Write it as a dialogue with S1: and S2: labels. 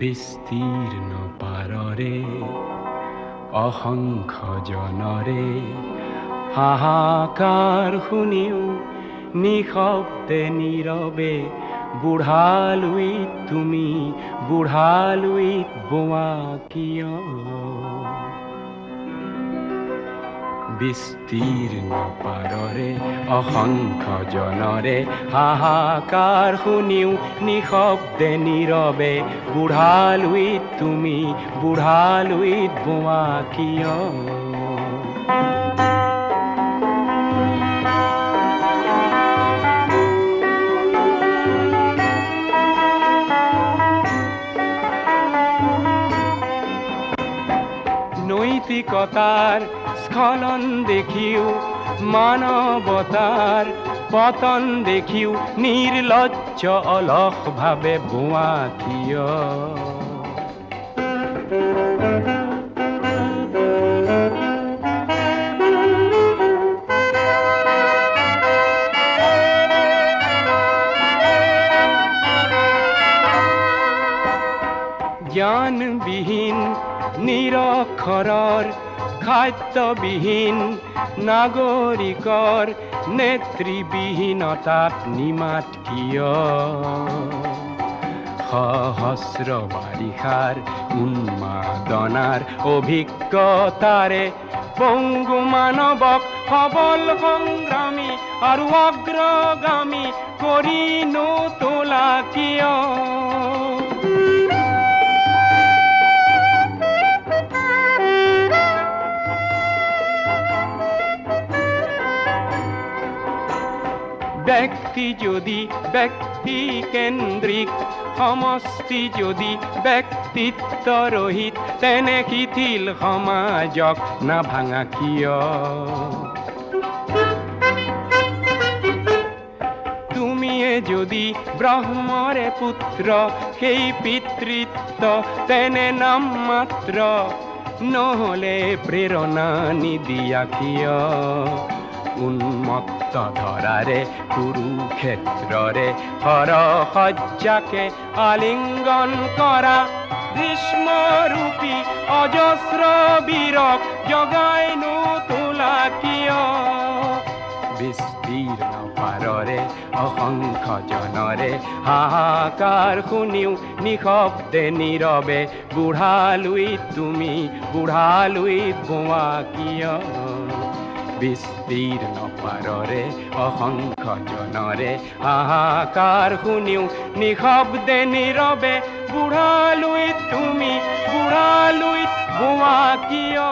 S1: বিস্তীৰ্ণ পাৰৰে অসংখ্য জনৰে হাহাকাৰ শুনিও নিশব্দে নীৰৱে বুঢ়ালুইত তুমি বুঢ়ালুইত বোৱা কিয়? বিস্তীৰ্ণ পাৰৰে অসংখ্য জনৰে হাহাকাৰ শুনিও নিশব্দে নীৰৱে বুঢ়ালুইত তুমি বুঢ়ালুইত বোৱা কিয়? নৈতিকতাৰ স্খলন দেখিও মানৱতাৰ পতন দেখিও নিৰ্লজ্জ অলস ভাবে বোৱা কিয়? জ্ঞানবিহীন নিৰক্ষৰৰ খাদ্যবিহীন নাগৰিকৰ নেতৃবিহীনতাত নিমাত কিয়? সহস্ৰ বাৰিষাৰ উন্মাদনাৰ অভিজ্ঞতাৰে পংগু মানৱক সবল সংগ্ৰামী আৰু অগ্ৰগামী কৰি নোতোলা কিয়? ব্যক্তি যদি ব্যক্তি কেন্দ্ৰিক সমষ্টি যদি ব্যক্তিত্ব ৰহিত তেনে শিথিল সমাজক নাভাঙা কিয়? তুমিয়ে যদি ব্ৰহ্মৰে পুত্ৰ সেই পিতৃত্ব তেনে নাম মাত্ৰ নহলে প্ৰেৰণা নিদিয়া কিয়? উন্মত্ত ধৰাৰে কুৰুক্ষেত্ৰৰে সৰসজ্জাকে আলিংগন কৰা ভীষ্মৰূপী অজস্ৰ বীৰক জগাই নোতোলা কিয়? বিস্তীৰ্ণ পাৰৰে অসংখ্য জনৰে হাহাকাৰ শুনিও নিশব্দে নীৰৱে বুঢ়ালুইত তুমি বুঢ়ালুইত বোৱা কিয়? বিস্তীৰ্ণ পাৰৰে অসংখ্য জনৰে হাহাকাৰ শুনিও নিশব্দে নীৰৱে বুঢ়ালুইত তুমি বুঢ়ালুইত বোৱা কিয়?